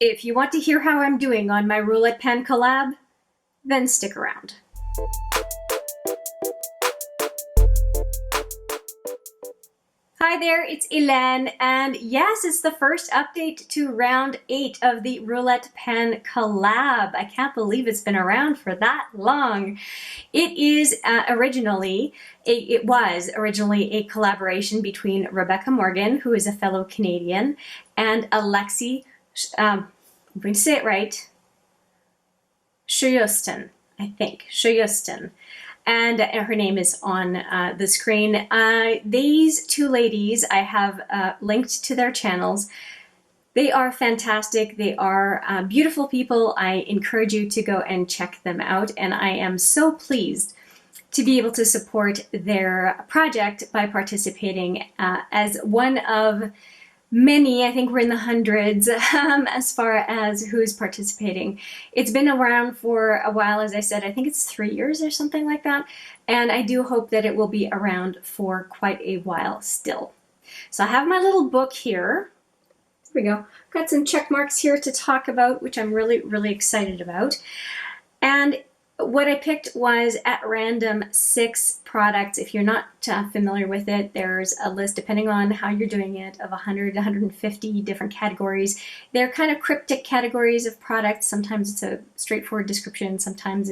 If you want to hear how I'm doing on my Roulette pen collab, then stick around. Hi there, it's Hélène, and yes, it's the first update to round 8 of the Roulette pen collab. I can't believe it's been around for that long. It was originally a collaboration between Rebecca Morgan, who is a fellow Canadian, and Alexi, I'm going to say it right, Sjösten, I think, Sjösten. And her name is on the screen. These two ladies, I have linked to their channels. They are fantastic. They are beautiful people. I encourage you to go and check them out. And I am so pleased to be able to support their project by participating as one of many. I think we're in the hundreds as far as who's participating. It's been around for a while, as I said. I think it's 3 years or something like that. And I do hope that it will be around for quite a while still. So I have my little book here. There we go. Got some check marks here to talk about, which I'm really, really excited about. And what I picked was at random 6 products. If you're not familiar with it, there's a list, depending on how you're doing it, of 100 to 150 different categories. They're kind of cryptic categories of products. Sometimes it's a straightforward description. Sometimes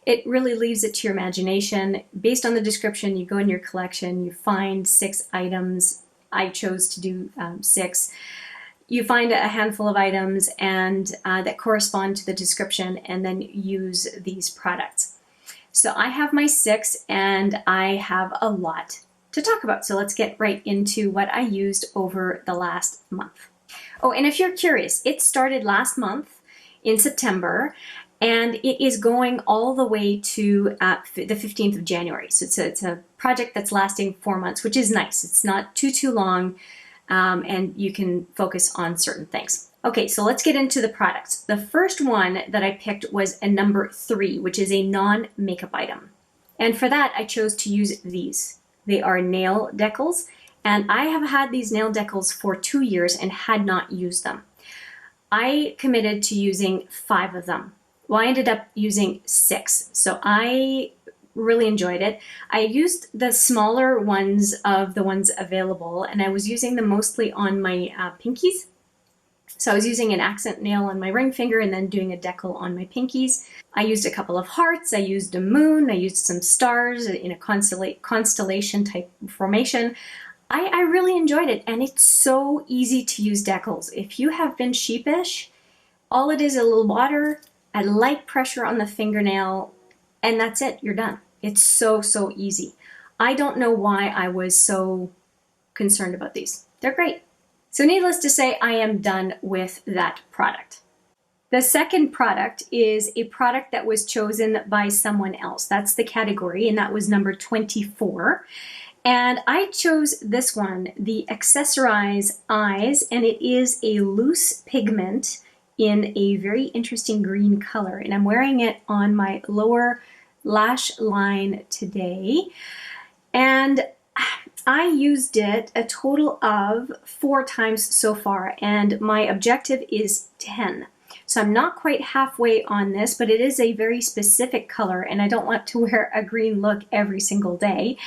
it really leaves it to your imagination. Based on the description, you go in your collection, you find 6 items. I chose to do 6. You find a handful of items and that correspond to the description, and then use these products. So I have my 6 and I have a lot to talk about. So let's get right into what I used over the last month. Oh, and if you're curious, it started last month in September and it is going all the way to the 15th of January. So it's a project that's lasting 4 months, which is nice. It's not too long. And you can focus on certain things. Okay, so let's get into the products. The first one that I picked was a number 3, which is a non-makeup item. And for that, I chose to use these. They are nail decals, and I have had these nail decals for 2 years and had not used them. I committed to using 5 of them. Well, I ended up using 6, so I really enjoyed it. I used the smaller ones of the ones available, and I was using them mostly on my pinkies. So I was using an accent nail on my ring finger and then doing a decal on my pinkies. I used a couple of hearts, I used a moon, I used some stars in a constellation type formation. I really enjoyed it, and it's so easy to use decals. If you have been sheepish, all it is a little water, a light pressure on the fingernail, and that's it, you're done. It's so easy. I don't know why I was so concerned about these. They're great. So needless to say, I am done with that product. The second product is a product that was chosen by someone else. That's the category, and that was number 24. And I chose this one, the Accessorize Eyes, and it is a loose pigment in a very interesting green color. And I'm wearing it on my lower lash line today, and I used it a total of 4 times so far, and my objective is 10. So I'm not quite halfway on this, but it is a very specific color, and I don't want to wear a green look every single day.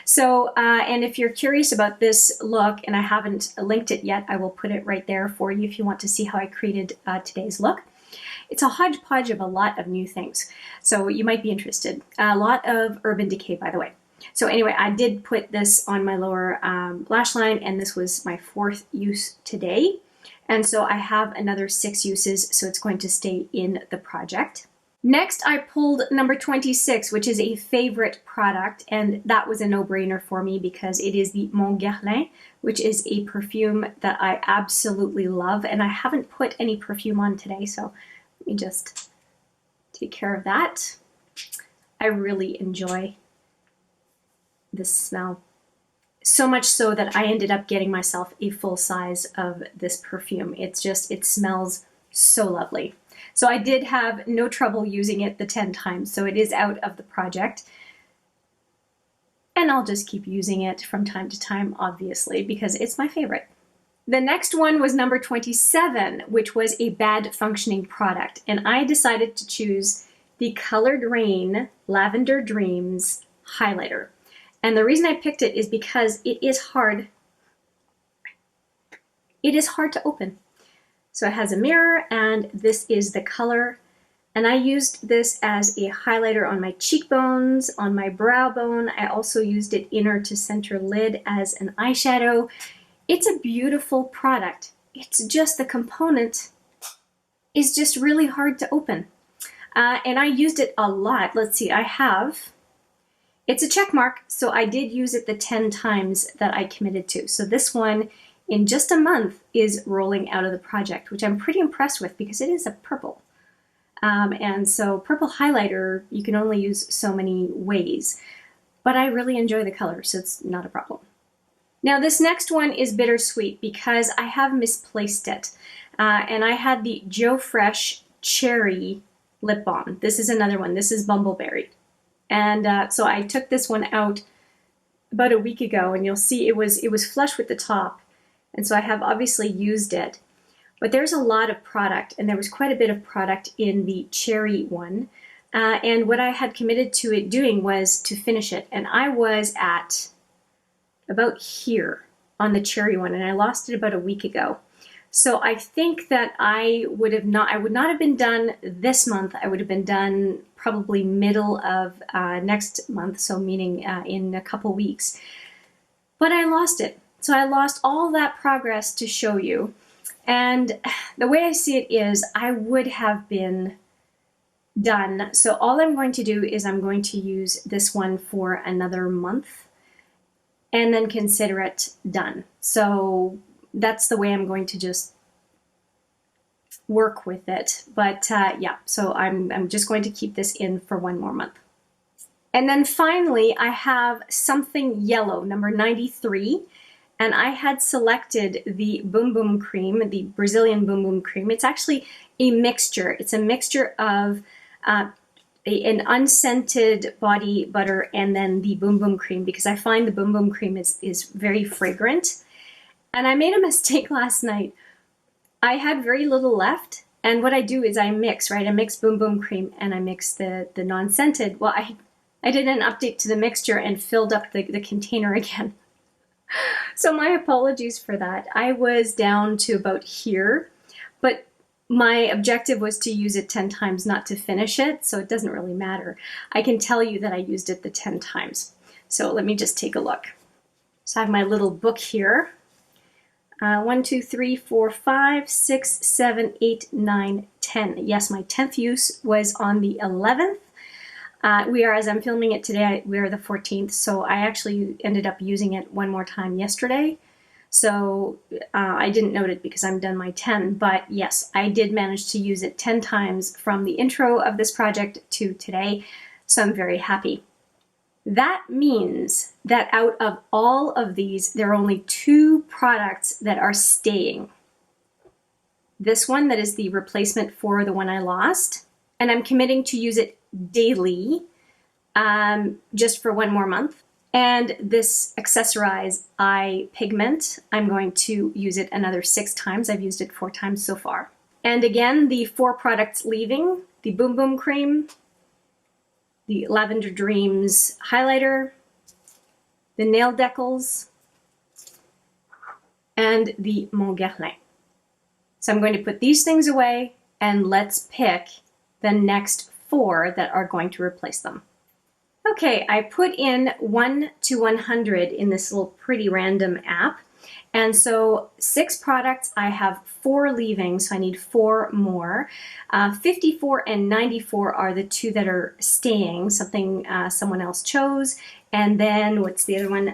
So, and if you're curious about this look, and I haven't linked it yet, I will put it right there for you if you want to see how I created today's look. It's a hodgepodge of a lot of new things, so you might be interested. A lot of Urban Decay, by the way. So anyway, I did put this on my lower lash line, and this was my 4th use today. And so I have another 6 uses, so it's going to stay in the project. Next, I pulled number 26, which is a favorite product, and that was a no-brainer for me because it is the Mon Guerlain, which is a perfume that I absolutely love, and I haven't put any perfume on today, so let me just take care of that. I really enjoy this smell. So much so that I ended up getting myself a full size of this perfume. It smells so lovely. So I did have no trouble using it the 10 times, so it is out of the project. And I'll just keep using it from time to time, obviously, because it's my favorite. The next one was number 27, which was a bad functioning product. And I decided to choose the Colored Raine Lavender Dreams highlighter. And the reason I picked it is because it is hard. It is hard to open. So it has a mirror, and this is the color. And I used this as a highlighter on my cheekbones, on my brow bone. I also used it inner to center lid as an eyeshadow. It's a beautiful product. It's just the component is just really hard to open. And I used it a lot. Let's see, it's a check mark, so I did use it the 10 times that I committed to. So this one, in just a month, is rolling out of the project, which I'm pretty impressed with because it is a purple. And so purple highlighter, you can only use so many ways, but I really enjoy the color, so it's not a problem. Now this next one is bittersweet because I have misplaced it. And I had the Joe Fresh Cherry Lip Balm. This is another one. This is Bumbleberry. And so I took this one out about a week ago, and you'll see it was flush with the top. And so I have obviously used it. But there's a lot of product, and there was quite a bit of product in the cherry one. And what I had committed to it doing was to finish it. And I was at about here on the cherry one, and I lost it about a week ago. So I think that I would not have been done this month. I would have been done probably middle of next month, so meaning in a couple weeks. But I lost it. So I lost all that progress to show you. And the way I see it is I would have been done. So all I'm going to do is I'm going to use this one for another month and then consider it done. So that's the way I'm going to just work with it. But yeah, so I'm just going to keep this in for one more month. And then finally, I have Something Yellow, number 93. And I had selected the Boom Boom Cream, the Brazilian Boom Boom Cream. It's actually a mixture. It's a mixture of an unscented body butter and then the Boom Boom Cream, because I find the Boom Boom Cream is very fragrant. And I made a mistake last night. I had very little left, and what I do is I mix, right? I mix Boom Boom Cream and I mix the non-scented. Well, I did an update to the mixture and filled up the container again. So my apologies for that. I was down to about here, but my objective was to use it 10 times, not to finish it, so it doesn't really matter. I can tell you that I used it the 10 times. So let me just take a look. So I have my little book here. 1, 2, 3, 4, 5, 6, 7, 8, 9, 10. Yes, my 10th use was on the 11th. As I'm filming it today, we are the 14th, so I actually ended up using it one more time yesterday. So I didn't note it because I'm done my 10, but yes, I did manage to use it 10 times from the intro of this project to today, so I'm very happy. That means that out of all of these, there are only 2 products that are staying. This one that is the replacement for the one I lost, and I'm committing to use it daily, just for one more month. And this Accessorize eye pigment, I'm going to use it another 6 times. I've used it 4 times so far. And again, the 4 products leaving: the Boom Boom Cream, the Lavender Dreams highlighter, the nail decals, and the Mon Guerlain. So I'm going to put these things away, and let's pick the next 4 that are going to replace them. Okay, I put in 1 to 100 in this little pretty random app. And so 6 products, I have 4 leaving, so I need 4 more. 54 and 94 are the 2 that are staying, something someone else chose. And then what's the other one?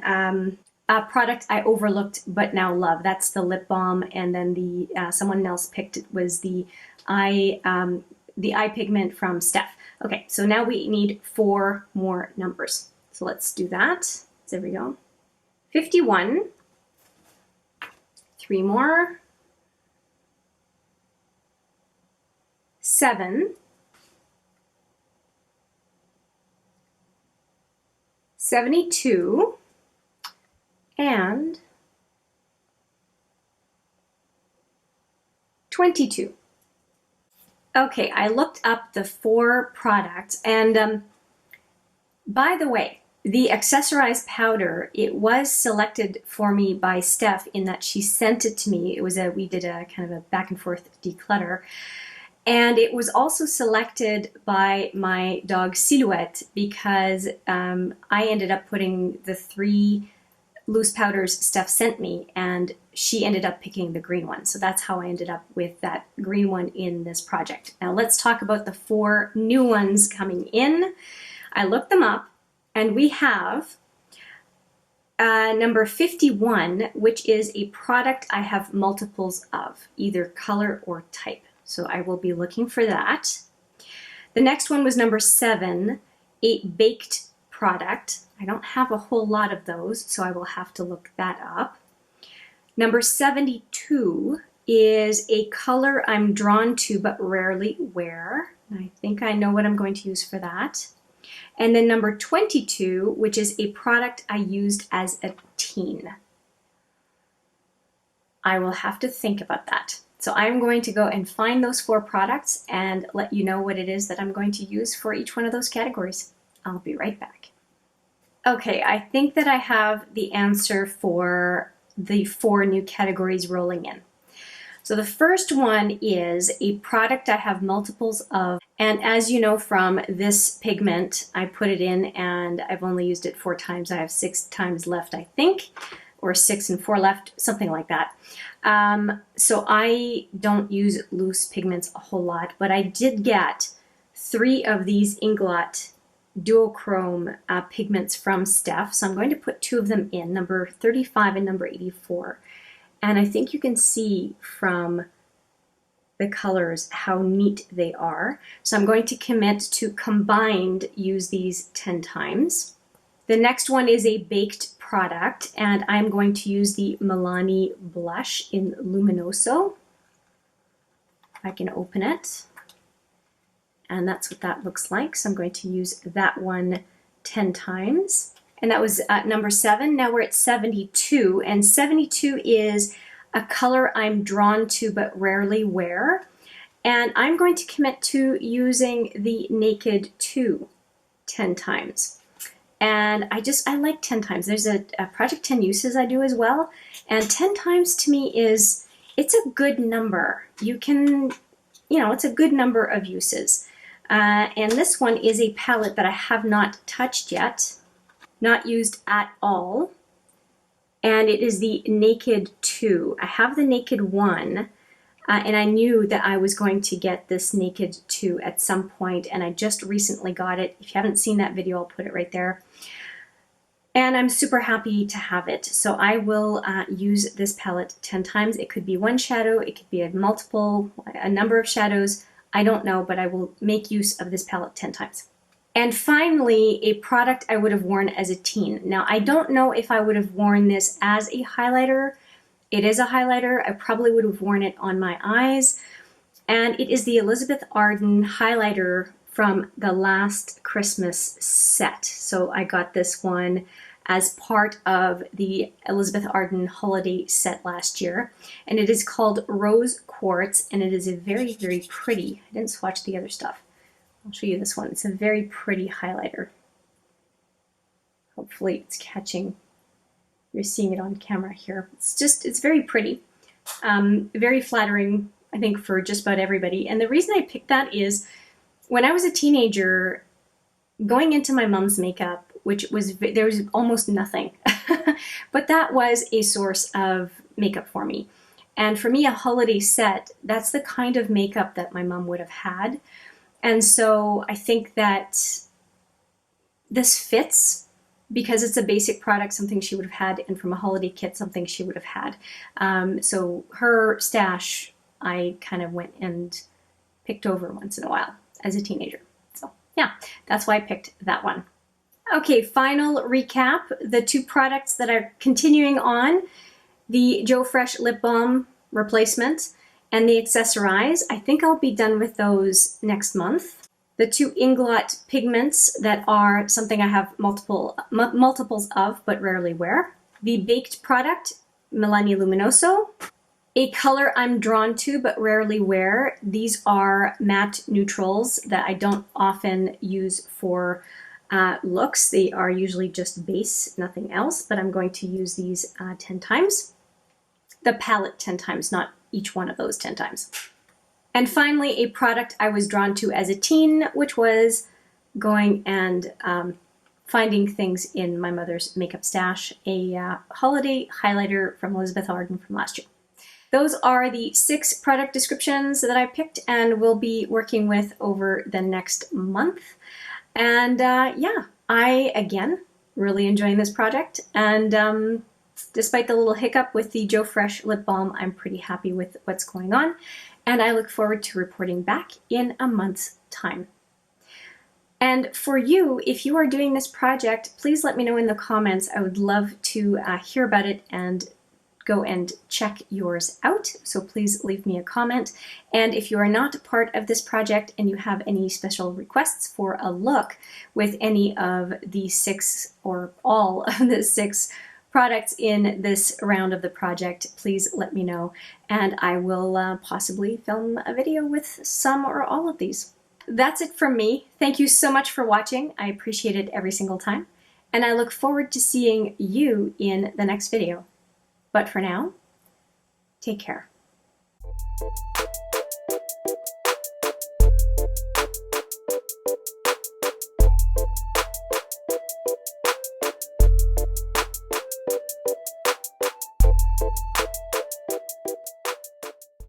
A product I overlooked but now love. That's the lip balm. And then the someone else picked it was the eye pigment from Steph. Okay, so now we need 4 more numbers. So let's do that. There we go. 51. 3 more. 7. 72. And 22. Okay, I looked up the 4 products, and by the way, the Accessorize powder, it was selected for me by Steph in that she sent it to me. We did a kind of a back and forth declutter. And it was also selected by my dog Silhouette because I ended up putting the 3 loose powders Steph sent me, and she ended up picking the green one. So that's how I ended up with that green one in this project. Now let's talk about the 4 new ones coming in. I looked them up, and we have number 51, which is a product I have multiples of, either color or type. So I will be looking for that. The next one was number 7, a baked product. I don't have a whole lot of those, so I will have to look that up. Number 72 is a color I'm drawn to but rarely wear. I think I know what I'm going to use for that. And then number 22, which is a product I used as a teen. I will have to think about that. So I'm going to go and find those 4 products and let you know what it is that I'm going to use for each one of those categories. I'll be right back. Okay, I think that I have the answer for the 4 new categories rolling in. So the first one is a product I have multiples of, and as you know from this pigment, I put it in and I've only used it 4 times. I have 6 times left, I think, or 6 and 4 left, something like that. So I don't use loose pigments a whole lot, but I did get 3 of these Inglot duochrome pigments from Steph. So I'm going to put 2 of them in, number 35 and number 84. And I think you can see from the colors how neat they are. So I'm going to commit to combined use these 10 times. The next one is a baked product, and I'm going to use the Milani blush in Luminoso. I can open it, and that's what that looks like. So I'm going to use that one 10 times. And that was number 7. Now we're at 72, and 72 is a color I'm drawn to but rarely wear. And I'm going to commit to using the Naked 2 10 times. And I like 10 times. There's a Project 10 Uses I do as well. And 10 times to me it's a good number. You can, it's a good number of uses. And this one is a palette that I have not touched yet, not used at all. And it is the Naked 2. I have the Naked 1, and I knew that I was going to get this Naked 2 at some point, and I just recently got it. If you haven't seen that video, I'll put it right there. And I'm super happy to have it. So I will use this palette 10 times. It could be 1 shadow, it could be a number of shadows. I don't know, but I will make use of this palette 10 times. And finally, a product I would have worn as a teen. Now, I don't know if I would have worn this as a highlighter. It is a highlighter. I probably would have worn it on my eyes. And it is the Elizabeth Arden highlighter from the last Christmas set. So I got this one as part of the Elizabeth Arden holiday set last year. And it is called Rose Quartz, and it is a very, very pretty, I didn't swatch the other stuff. I'll show you this one. It's a very pretty highlighter. Hopefully it's catching. You're seeing it on camera here. It's very pretty. Very flattering, I think, for just about everybody. And the reason I picked that is when I was a teenager, going into my mom's makeup, there was almost nothing, but that was a source of makeup for me. And for me, a holiday set, that's the kind of makeup that my mom would have had. And so I think that this fits because it's a basic product, something she would have had, and from a holiday kit, something she would have had. So her stash, I kind of went and picked over once in a while as a teenager. So yeah, that's why I picked that one. Okay, final recap. The 2 products that are continuing on, the Joe Fresh Lip Balm replacement and the Accessorize. I think I'll be done with those next month. The 2 Inglot pigments that are something I have multiples of but rarely wear. The baked product, Milani Luminoso. A color I'm drawn to but rarely wear. These are matte neutrals that I don't often use for looks. They are usually just base, nothing else, but I'm going to use these 10 times. The palette 10 times, not each one of those 10 times. And finally, a product I was drawn to as a teen, which was going and finding things in my mother's makeup stash, a holiday highlighter from Elizabeth Arden from last year. Those are the 6 product descriptions that I picked and will be working with over the next month. And yeah, I, again, really enjoying this project. And despite the little hiccup with the Joe Fresh lip balm, I'm pretty happy with what's going on. And I look forward to reporting back in a month's time. And for you, if you are doing this project, please let me know in the comments. I would love to hear about it and go and check yours out. So please leave me a comment. And if you are not part of this project and you have any special requests for a look with any of the 6 or all of the 6 products in this round of the project, please let me know. And I will possibly film a video with some or all of these. That's it from me. Thank you so much for watching. I appreciate it every single time. And I look forward to seeing you in the next video. But for now, take care.